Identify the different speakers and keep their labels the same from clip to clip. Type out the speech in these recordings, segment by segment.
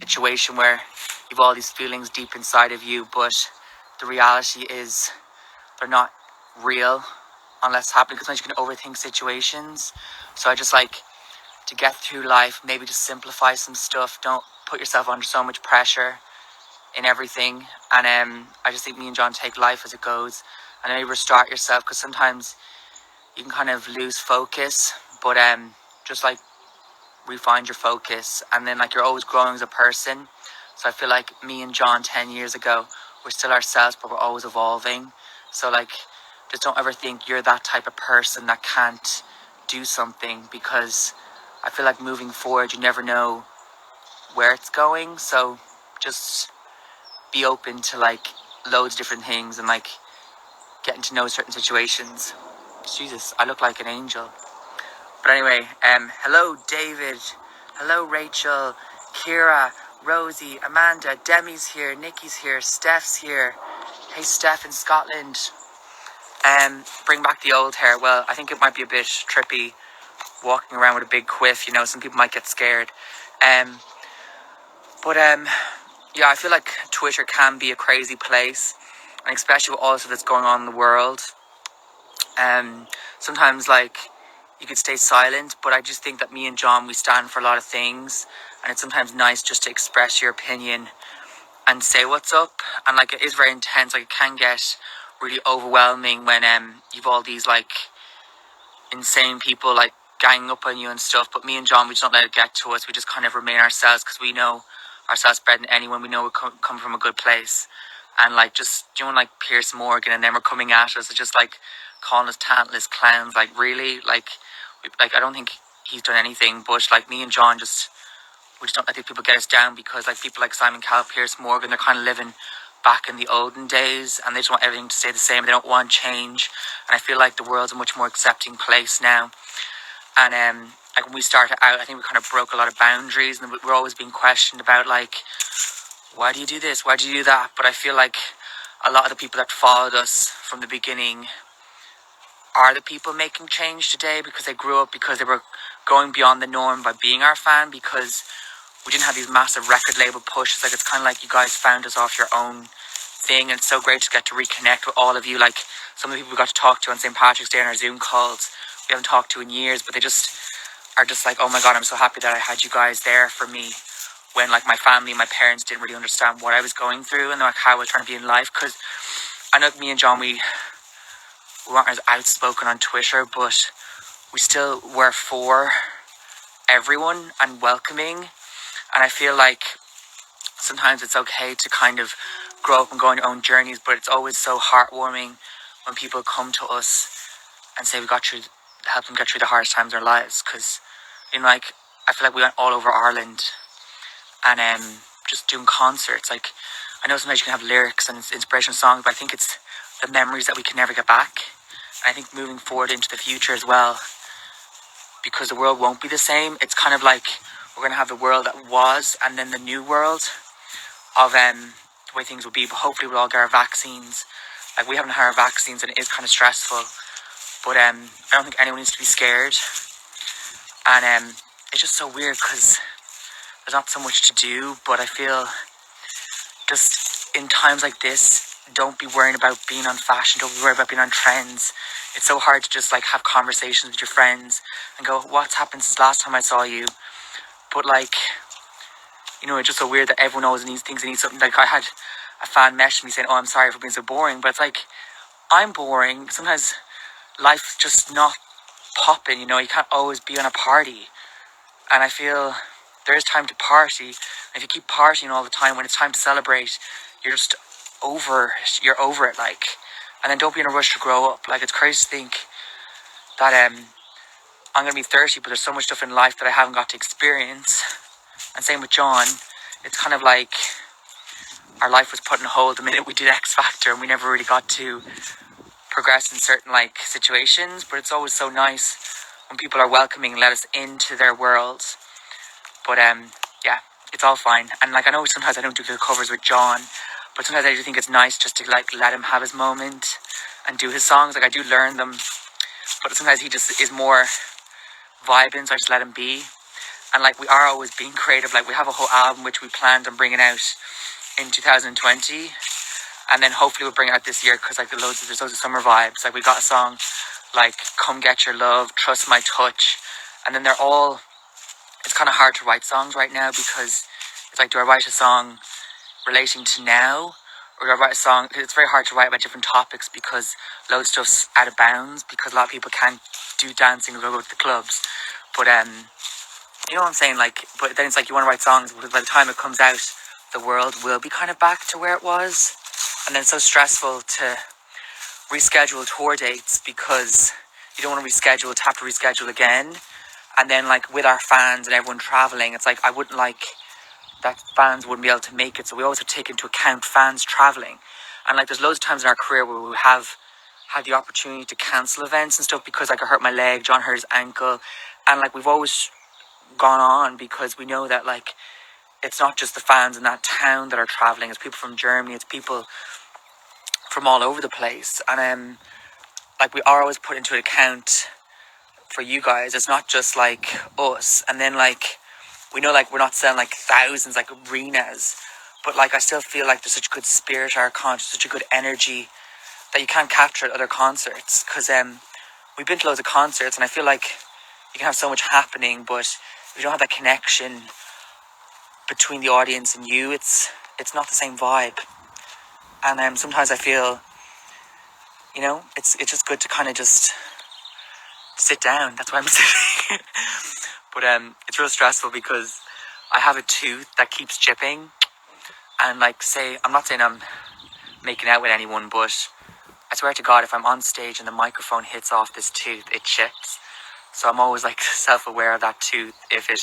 Speaker 1: situation where you've all these feelings deep inside of you, but the reality is they're not real unless it's happening, because sometimes you can overthink situations. So I just like to get through life, maybe just simplify some stuff. Don't put yourself under so much pressure in everything. And I just think me and John take life as it goes, and maybe restart yourself, because sometimes you can kind of lose focus, but just like refine your focus, and then like you're always growing as a person. So I feel like me and John 10 years ago, we're still ourselves, but we're always evolving. So like, just don't ever think you're that type of person that can't do something, because I feel like moving forward, you never know where it's going. So just be open to like loads of different things, and like getting to know certain situations. Jesus, I look like an angel. But anyway, hello David, hello Rachel, Kira, Rosie, Amanda, Demi's here, Nikki's here, Steph's here. Hey Steph in Scotland. Bring back the old hair. Well, I think it might be a bit trippy walking around with a big quiff, you know, some people might get scared. But yeah, I feel like Twitter can be a crazy place, and especially with all that's going on in the world. Sometimes like you could stay silent, but I just think that me and John, we stand for a lot of things, and it's sometimes nice just to express your opinion and say what's up. And like, it is very intense. Like, it can get really overwhelming when you've all these like insane people like ganging up on you and stuff. But me and John, we just don't let it get to us. We just kind of remain ourselves, because we know ourselves better than anyone. We know we come from a good place. And like, just doing like Pierce Morgan, and then we're coming at us, it's just like calling us talentless clowns. Like, really, like I don't think he's done anything. But like, me and John, just we just don't let these people get us down, because like people like Simon Cowell, Pierce Morgan, they're kind of living back in the olden days, and they just want everything to stay the same. They don't want change. And I feel like the world's a much more accepting place now. And like, when we started out, I think we kind of broke a lot of boundaries, and we're always being questioned about like, why do you do this? Why do you do that? But I feel like a lot of the people that followed us from the beginning are the people making change today, because they grew up, because they were going beyond the norm by being our fan, because we didn't have these massive record label pushes. Like, it's kind of like you guys found us off your own thing, and it's so great to get to reconnect with all of you. Like, some of the people we got to talk to on St. Patrick's Day on our Zoom calls, we haven't talked to in years, but they just are just like, oh my god, I'm so happy that I had you guys there for me when like my family and my parents didn't really understand what I was going through, and like how I was trying to be in life. Because I know me and John, we weren't as outspoken on Twitter, but we still were for everyone and welcoming. And I feel like sometimes it's okay to kind of grow up and go on your own journeys, but it's always so heartwarming when people come to us and say we got through, help them get through the hardest times in their lives. Because, you know, like, I feel like we went all over Ireland, and just doing concerts. Like, I know sometimes you can have lyrics and inspirational songs, but I think it's the memories that we can never get back. And I think moving forward into the future as well, because the world won't be the same. It's kind of like we're going to have the world that was, and then the new world of the way things will be. But hopefully we'll all get our vaccines. Like, we haven't had our vaccines, and it is kind of stressful. But I don't think anyone needs to be scared. And it's just so weird, because there's not so much to do. But I feel just in times like this, don't be worrying about being on fashion. Don't be worried about being on trends. It's so hard to just like have conversations with your friends and go, what's happened since last time I saw you? But like, you know, it's just so weird that everyone always needs things. They need something. Like, I had a fan message me saying, oh, I'm sorry for being so boring. But it's like, I'm boring. Sometimes life's just not popping, you know. You can't always be on a party. And I feel there is time to party. And if you keep partying all the time, when it's time to celebrate, you're just over it. You're over it, like. And then don't be in a rush to grow up. Like, it's crazy to think that I'm going to be 30, but there's so much stuff in life that I haven't got to experience. And same with John. It's kind of like our life was put on hold the minute we did X Factor, and we never really got to progress in certain like situations. But it's always so nice when people are welcoming and let us into their worlds. But yeah, it's all fine. And like, I know sometimes I don't do the covers with John, but sometimes I do think it's nice just to like let him have his moment and do his songs. Like, I do learn them, but sometimes he just is more vibing, so I just let him be. And like we are always being creative. Like we have a whole album which we planned on bringing out in 2020, and then hopefully we'll bring it out this year, because like there's loads of summer vibes. Like we got a song like Come Get Your Love, Trust My Touch, and then it's kind of hard to write songs right now, because it's like, do I write a song relating to now, or do I write a song? It's very hard to write about different topics because loads of stuff's out of bounds, because a lot of people can't do dancing or go to the clubs. But you know what I'm saying? Like, but then it's like you want to write songs, but by the time it comes out, the world will be kind of back to where it was, and then it's so stressful to reschedule tour dates, because you don't want to reschedule to have to reschedule again. And then like with our fans and everyone traveling, it's like I wouldn't like that fans wouldn't be able to make it, so we always have to take into account fans traveling. And like there's loads of times in our career where we have had the opportunity to cancel events and stuff, because like I hurt my leg, John hurt his ankle, and like we've always gone on, because we know that like it's not just the fans in that town that are traveling, it's people from Germany, it's people from all over the place. And like we are always put into account for you guys. It's not just like us. And then like we know like we're not selling like thousands, like arenas, but like I still feel like there's such good spirit at our concert, such a good energy that you can't capture at other concerts. Because we've been to loads of concerts, and I feel like you can have so much happening, but if you don't have that connection between the audience and you, it's not the same vibe. And sometimes I feel, you know, it's just good to kind of just sit down. That's why I'm sitting. But it's real stressful, because I have a tooth that keeps chipping, and like I'm not saying I'm making out with anyone, but I swear to God, if I'm on stage and the microphone hits off this tooth, it chips. So I'm always like self-aware of that tooth if it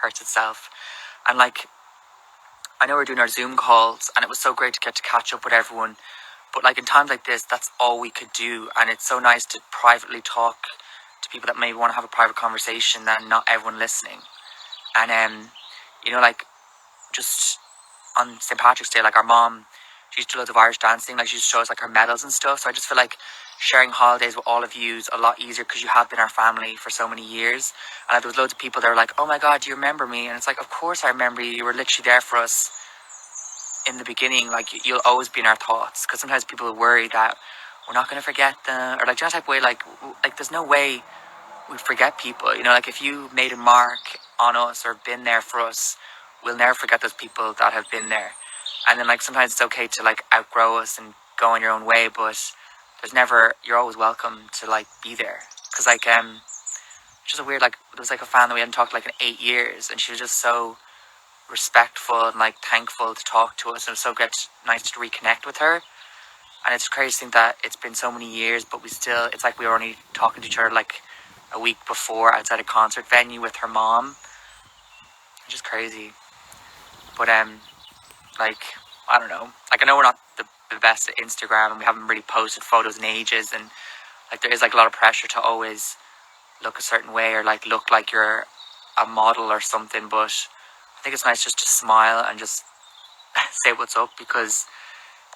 Speaker 1: hurts itself. And like I know we're doing our Zoom calls, and it was so great to get to catch up with everyone, but like in times like this, that's all we could do. And it's so nice to privately talk to people that maybe want to have a private conversation and not everyone listening. And you know, like just on St. Patrick's Day, like our mom, she used to do loads of Irish dancing, like she used to show us like her medals and stuff. So I just feel like sharing holidays with all of you is a lot easier, because you have been our family for so many years. And like, there was loads of people that were like, oh my God, do you remember me? And it's like, of course I remember you. You were literally there for us in the beginning. Like you'll always be in our thoughts, because sometimes people worry that we're not going to forget them, or like just type way, like there's no way we forget people. You know, like if you made a mark on us or been there for us, we'll never forget those people that have been there. And then like sometimes it's okay to like outgrow us and go on your own way, but you're always welcome to like be there. Because like it's just a weird, like there was like a fan that we hadn't talked to like in 8 years, and she was just so respectful and like thankful to talk to us, and it was so nice to reconnect with her. And it's crazy to think that it's been so many years, but it's like we were only talking to each other like a week before outside a concert venue with her mom. It's just crazy. But like I don't know, like I know we're not the best at Instagram, and we haven't really posted photos in ages, and like there is like a lot of pressure to always look a certain way, or like look like you're a model or something. But I think it's nice just to smile and just say what's up, because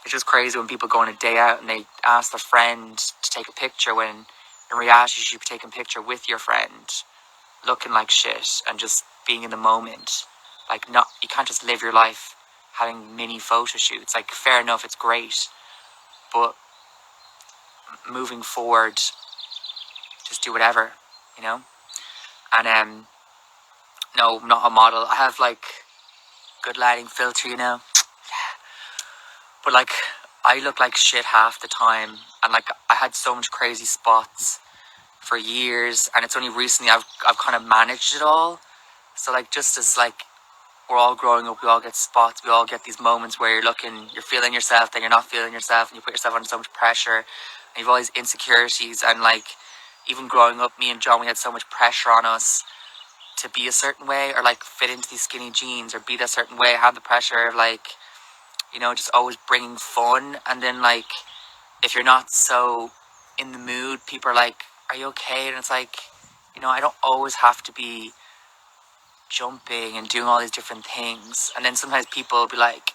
Speaker 1: it's just crazy when people go on a day out and they ask their friend to take a picture, when in reality you should be taking a picture with your friend, looking like shit and just being in the moment. Like you can't just live your life having mini photo shoots. Like fair enough, it's great, but moving forward, just do whatever, you know. And no, I'm not a model. I have like good lighting filter, you know. But like I look like shit half the time, and like I had so much crazy spots for years, and it's only recently I've kind of managed it all. So like just as like we're all growing up, we all get spots, we all get these moments where you're feeling yourself, then you're not feeling yourself, and you put yourself under so much pressure, and you've all these insecurities. And like even growing up, me and John, we had so much pressure on us to be a certain way, or like fit into these skinny jeans, or be that certain way, have the pressure of like, you know, just always bringing fun. And then like if you're not so in the mood, people are like, are you okay? And it's like, you know, I don't always have to be jumping and doing all these different things. And then sometimes people will be like,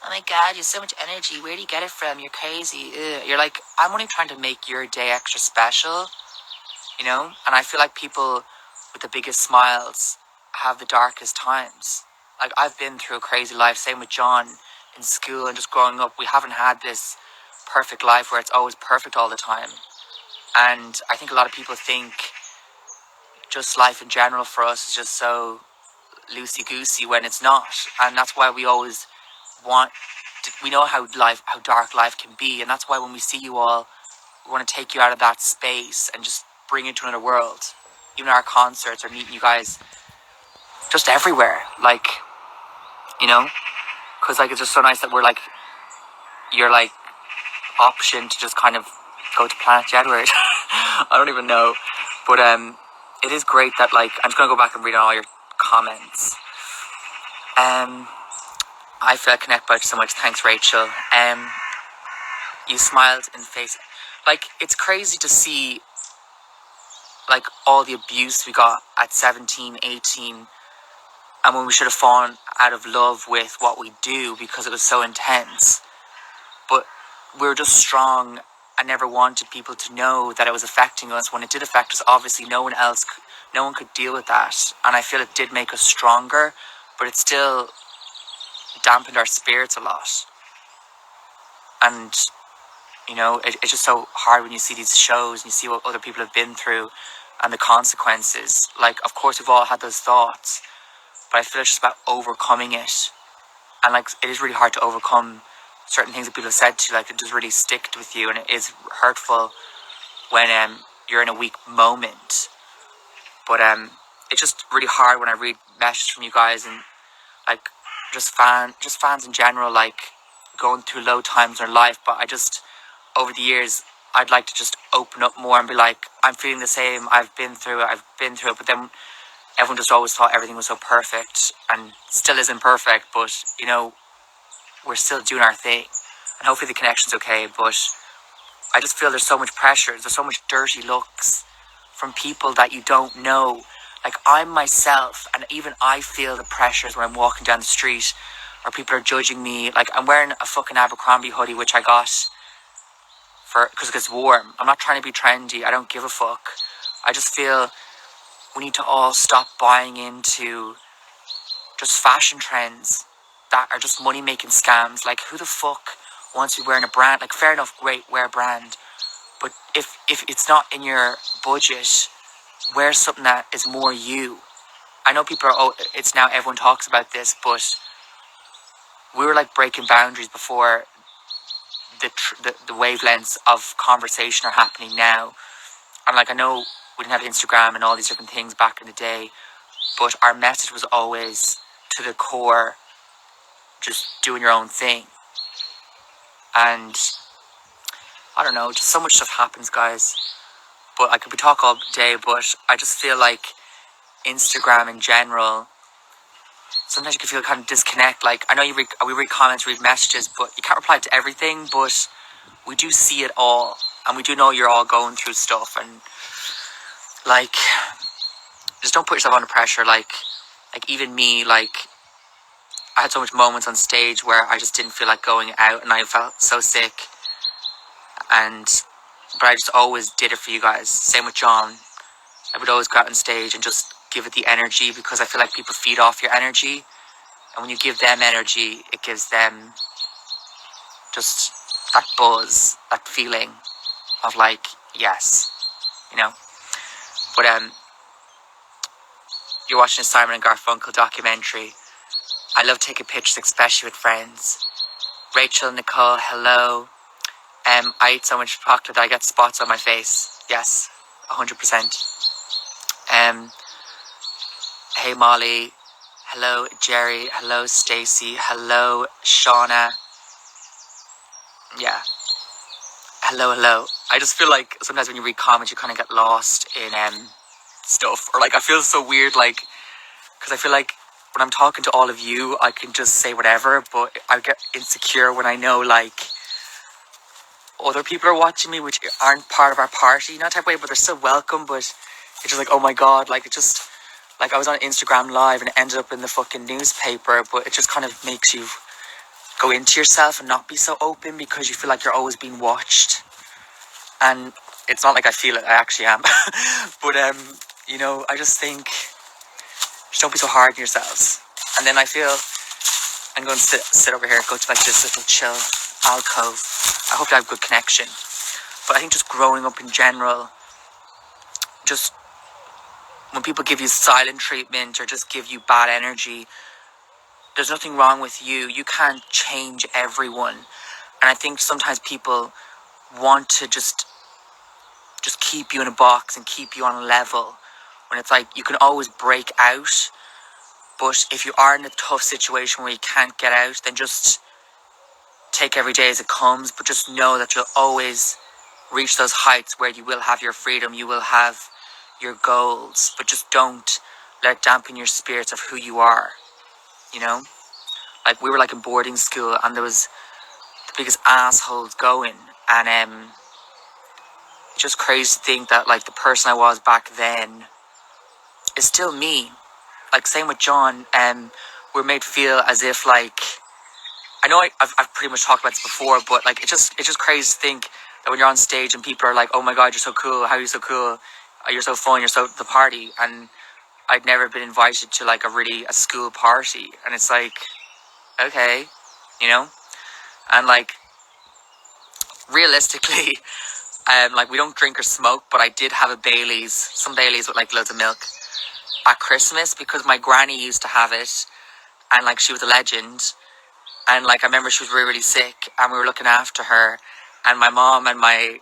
Speaker 1: oh my God, you have so much energy, where do you get it from? You're crazy. Ugh. You're like, I'm only trying to make your day extra special, you know. And I feel like people with the biggest smiles have the darkest times. Like, I've been through a crazy life, same with John in school and just growing up. We haven't had this perfect life where it's always perfect all the time. And I think a lot of people think just life in general for us is just so loosey-goosey when it's not. And that's why we always we know how dark life can be. And that's why when we see you all, we want to take you out of that space and just bring you to another world. Even our concerts or meeting you guys just everywhere. Like, you know, because like it's just so nice that we're like your like option to just kind of go to Planet Jedward. I don't even know, but it is great that like I'm just gonna go back and read all your comments. I feel connected by you so much. Thanks, Rachel. You smiled in the face. Like, it's crazy to see like all the abuse we got at 17, 18, and when we should have fallen out of love with what we do because it was so intense. But we were just strong and never wanted people to know that it was affecting us. When it did affect us, obviously no one could deal with that. And I feel it did make us stronger, but it still dampened our spirits a lot. And, you know, it's just so hard when you see these shows and you see what other people have been through and the consequences. Like, of course, we've all had those thoughts, but I feel it's just about overcoming it. And, like, it is really hard to overcome certain things that people have said to you. Like, it does really stick with you, and it is hurtful when you're in a weak moment. But it's just really hard when I read messages from you guys and, like, just fans in general, like, going through low times in their life. But I just, over the years, I'd like to just open up more and be like, I'm feeling the same, I've been through it. But then everyone just always thought everything was so perfect, and still isn't perfect, but, you know, we're still doing our thing. And hopefully the connection's okay, but I just feel there's so much pressure, there's so much dirty looks from people that you don't know. Like, I'm myself, and even I feel the pressures when I'm walking down the street, or people are judging me. Like, I'm wearing a fucking Abercrombie hoodie, which I got because it gets warm. I'm not trying to be trendy, I don't give a fuck. I just feel we need to all stop buying into just fashion trends that are just money-making scams. Like, who the fuck wants to be wearing a brand? Like, fair enough, great, wear a brand. But if it's not in your budget, wear something that is more you. I know people are, it's now everyone talks about this, but we were like breaking boundaries before the wavelengths of conversation are happening now. And like, I know we didn't have Instagram and all these different things back in the day, but our message was always to the core, just doing your own thing. And I don't know, just so much stuff happens, guys. But I could be talk all day, but I just feel like Instagram in general, sometimes you can feel kind of disconnect. Like, I know we read comments, read messages, but you can't reply to everything. But we do see it all, and we do know you're all going through stuff. And like, just don't put yourself under pressure. Like even me, like, I had so much moments on stage where I just didn't feel like going out, and I felt so sick. But I just always did it for you guys. Same with John. I would always go out on stage and just give it the energy, because I feel like people feed off your energy. And when you give them energy, it gives them just that buzz, that feeling of like, yes, you know. But you're watching a Simon and Garfunkel documentary. I love taking pictures, especially with friends. Rachel, Nicole, hello. I eat so much chocolate that I get spots on my face. Yes, 100%. Hey Molly, hello Jerry, hello Stacy, hello Shauna. Yeah, hello. I just feel like sometimes when you read comments, you kind of get lost in stuff, or like I feel so weird, like, because I feel like when I'm talking to all of you, I can just say whatever, but I get insecure when I know like other people are watching me, which aren't part of our party, not type of way, but they're still welcome. But it's just like, oh my god, like, it just, like, I was on Instagram live and it ended up in the fucking newspaper. But it just kind of makes you go into yourself and not be so open, because you feel like you're always being watched. And it's not like I feel it, I actually am. But you know, I just think Just don't be so hard on yourselves. And then I feel I'm going to sit over here, go to like this little chill alcove. I hope to have good connection. But I think just growing up in general, just when people give you silent treatment or just give you bad energy, there's nothing wrong with you. You can't change everyone. And I think sometimes people want to just keep you in a box and keep you on a level, when it's like you can always break out. But if you are in a tough situation where you can't get out, then just take every day as it comes. But just know that you'll always reach those heights where you will have your freedom, you will have your goals. But just don't let it dampen your spirits of who you are, you know? Like, we were like in boarding school, and there was the biggest assholes going, and it's just crazy to think that like the person I was back then is still me. Like, same with John. We're made feel as if like, I know I've pretty much talked about this before, but like it's just crazy to think that when you're on stage and people are like, oh my god, you're so cool, how are you so cool, you're so fun, you're so the party. And I'd never been invited to like a school party, and it's like, okay, you know. And like, realistically, like, we don't drink or smoke, but I did have some Baileys with like loads of milk at Christmas, because my granny used to have it, and like she was a legend. And like, I remember she was really, really sick, and we were looking after her, and my mom and my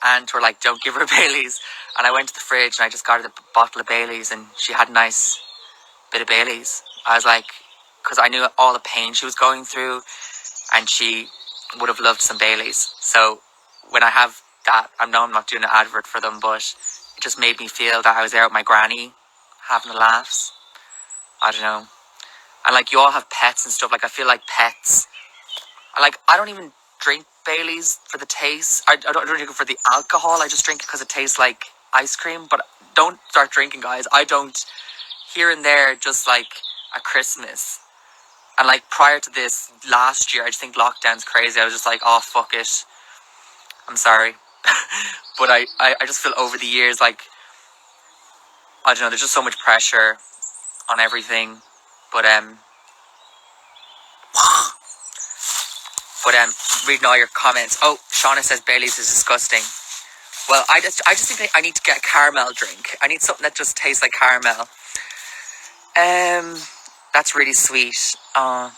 Speaker 1: aunt were like, don't give her Baileys. And I went to the fridge and I just got her the bottle of Baileys, and she had a nice bit of Baileys. I was like, because I knew all the pain she was going through, and she would have loved some Baileys. So when I have that, I know I'm not doing an advert for them, but it just made me feel that I was there with my granny, having the laughs. I don't know. And like, you all have pets and stuff. Like, I feel like pets, I don't even drink Baileys for the taste. I don't drink it for the alcohol. I just drink it because it tastes like ice cream. But don't start drinking, guys. I don't. Here and there, just like at Christmas. And like, prior to this, last year, I just think lockdown's crazy. I was just like, oh, fuck it. I'm sorry. But I just feel over the years, like, I don't know, there's just so much pressure on everything. But reading all your comments. Oh, Shauna says Bailey's is disgusting. Well, I just think I need to get a caramel drink. I need something that just tastes like caramel. That's really sweet. I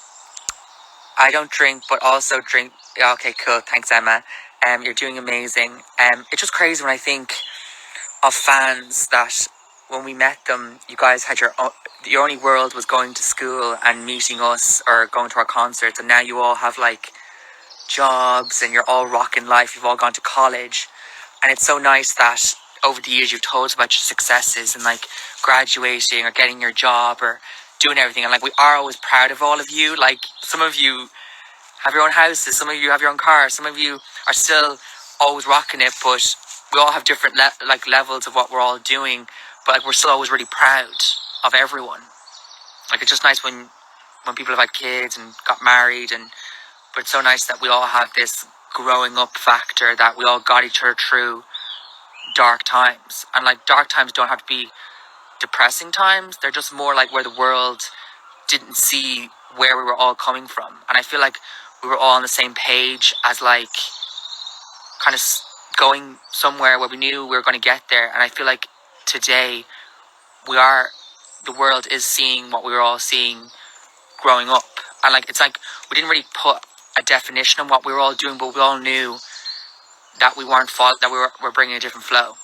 Speaker 1: don't drink, but also drink. Yeah, okay, cool. Thanks, Emma. You're doing amazing. It's just crazy when I think of fans that when we met them, you guys had your only world was going to school and meeting us or going to our concerts, and now you all have like jobs and you're all rocking life. You've all gone to college, and it's so nice that over the years you've told us about your successes and like graduating or getting your job or doing everything, and like, we are always proud of all of you. Like, some of you have your own houses, some of you have your own cars, some of you are still always rocking it, but we all have different levels of what we're all doing, but like, we're still always really proud of everyone. Like, it's just nice when people have had kids and got married, but it's so nice that we all have this growing up factor, that we all got each other through dark times. And like, dark times don't have to be depressing times, they're just more like where the world didn't see where we were all coming from. And I feel like we were all on the same page as like kind of going somewhere where we knew we were going to get there. And I feel like today the world is seeing what we were all seeing growing up. And like, it's like we didn't really put a definition on what we were all doing, but we all knew that we weren't that we were bringing a different flow.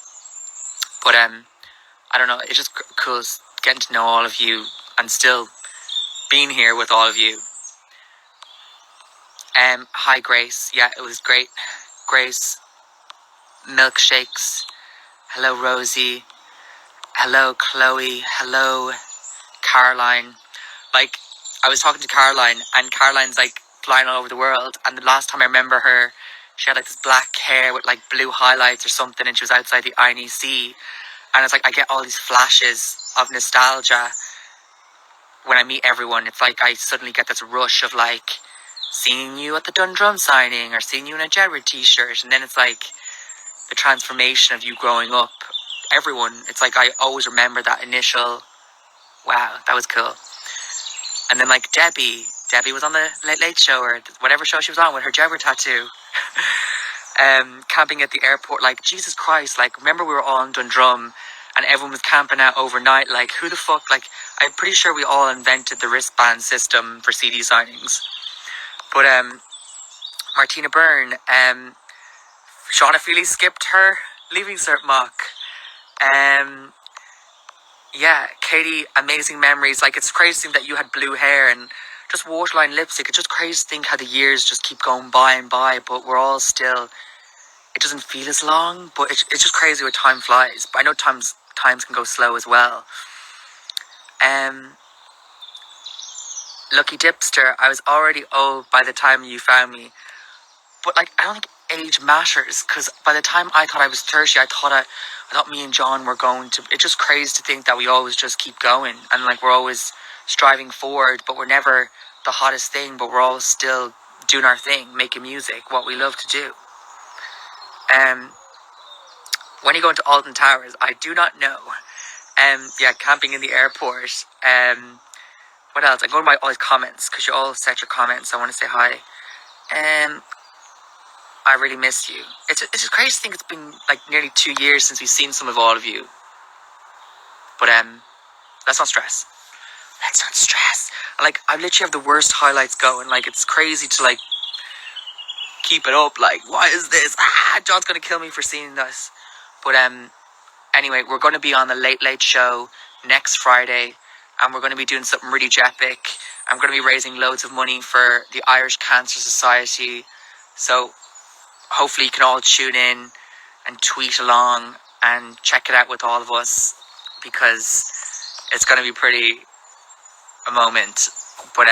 Speaker 1: But I don't know, it's just cool getting to know all of you and still being here with all of you. Hi Grace. Yeah, it was great. Grace. Milkshakes. Hello Rosie. Hello Chloe. Hello Caroline. Like, I was talking to Caroline, and Caroline's like flying all over the world, and the last time I remember her, she had like this black hair with like blue highlights or something, and she was outside the INEC, and it's like I get all these flashes of nostalgia when I meet everyone. It's like I suddenly get this rush of like seeing you at the Dundrum signing or seeing you in a JEDWARD t-shirt, and then it's like the transformation of you growing up. Everyone, it's like I always remember that initial wow, that was cool. And then like Debbie was on the Late Late Show or whatever show she was on with her JEDWARD tattoo. Camping at the airport, like Jesus Christ, like remember we were all in Dundrum and everyone was camping out overnight, like who the fuck, like I'm pretty sure we all invented the wristband system for CD signings. But Martina Byrne, Shauna Feely skipped her Leaving Cert mock. Yeah, Katie, amazing memories. Like it's crazy to think that you had blue hair and just waterline lipstick. It's just crazy to think how the years just keep going by and by, but we're all still, it doesn't feel as long, but it's just crazy where time flies. But I know times can go slow as well. Lucky Dipster, I was already old by the time you found me. But like, I don't think age matters, because by the time I thought I was 30, I thought me and John were going to, it's just crazy to think that we always just keep going, and like we're always striving forward, but we're never the hottest thing, but we're all still doing our thing, making music, what we love to do. When you go into Alton Towers, I do not know. Yeah, camping in the airport. What else? I go to all these comments, because you all set your comments. I want to say hi. I really miss you. It's just crazy to think it's been like nearly 2 years since we've seen some of all of you. But let's not stress. Let's not stress. Like I literally have the worst highlights going. Like it's crazy to like keep it up. Like why is this? John's gonna kill me for seeing this. But anyway, we're going to be on the Late Late Show next Friday, and we're going to be doing something really epic. I'm going to be raising loads of money for the Irish Cancer Society. So hopefully you can all tune in and tweet along and check it out with all of us, because it's going to be pretty a moment. But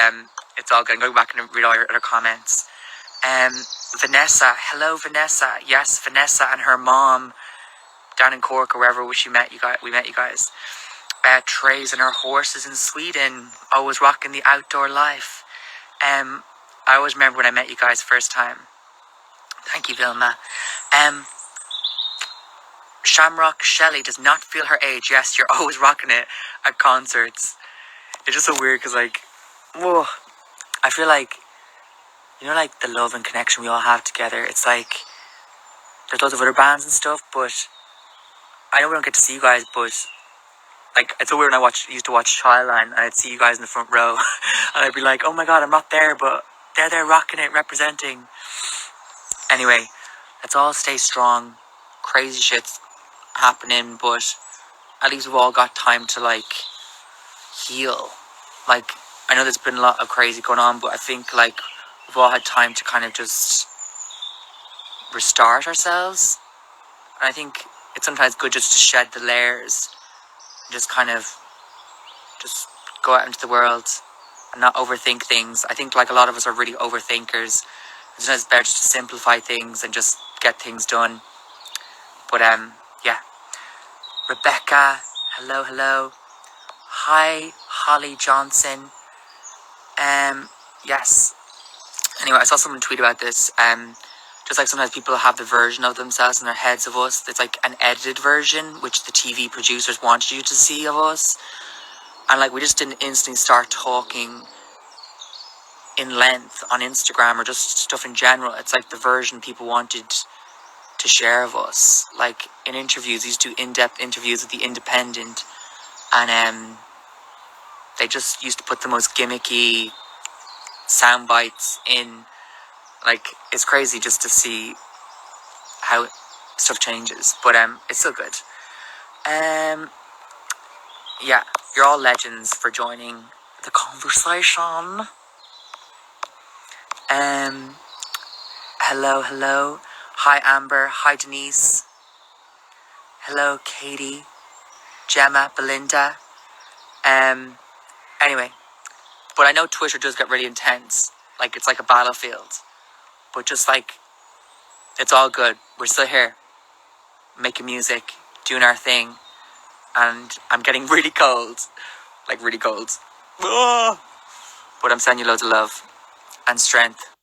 Speaker 1: it's all good. I'm going back and read all your other comments. Vanessa, hello Vanessa. Yes, Vanessa and her mom down in Cork or wherever we met you guys. Trays and her horses in Sweden, always rocking the outdoor life. I always remember when I met you guys first time. Thank you, Vilma. Shamrock Shelley does not feel her age. Yes, you're always rocking it at concerts. It's just so weird because, like, whoa, I feel like, you know, like the love and connection we all have together. It's like, there's loads of other bands and stuff, but I know we don't get to see you guys, but like, it's so weird when I used to watch Childline and I'd see you guys in the front row and I'd be like, oh my god, I'm not there, but they're there rocking it, representing. Anyway, let's all stay strong. Crazy shit's happening, but at least we've all got time to like heal. Like, I know there's been a lot of crazy going on, but I think like we've all had time to kind of just restart ourselves. And I think it's sometimes good just to shed the layers and just kind of just go out into the world and not overthink things. I think like a lot of us are really overthinkers. Sometimes it's better just to simplify things and just get things done. But yeah. Rebecca, hello. Hi, Holly Johnson. Yes. Anyway, I saw someone tweet about this. Just like sometimes people have the version of themselves in their heads of us. It's like an edited version, which the TV producers wanted you to see of us. And like we just didn't instantly start talking in length on Instagram or just stuff in general. It's like the version people wanted to share of us. Like in interviews, these do in-depth interviews with The Independent, and they just used to put the most gimmicky sound bites in. Like it's crazy just to see how stuff changes, but it's still good. Yeah, you're all legends for joining the conversation. Hello. Hi Amber, hi Denise. Hello Katie, Gemma, Belinda. Anyway, but I know Twitter does get really intense. Like it's like a battlefield. But just like, it's all good. We're still here, making music, doing our thing. And I'm getting really cold. Like really cold. But I'm sending you loads of love and strength.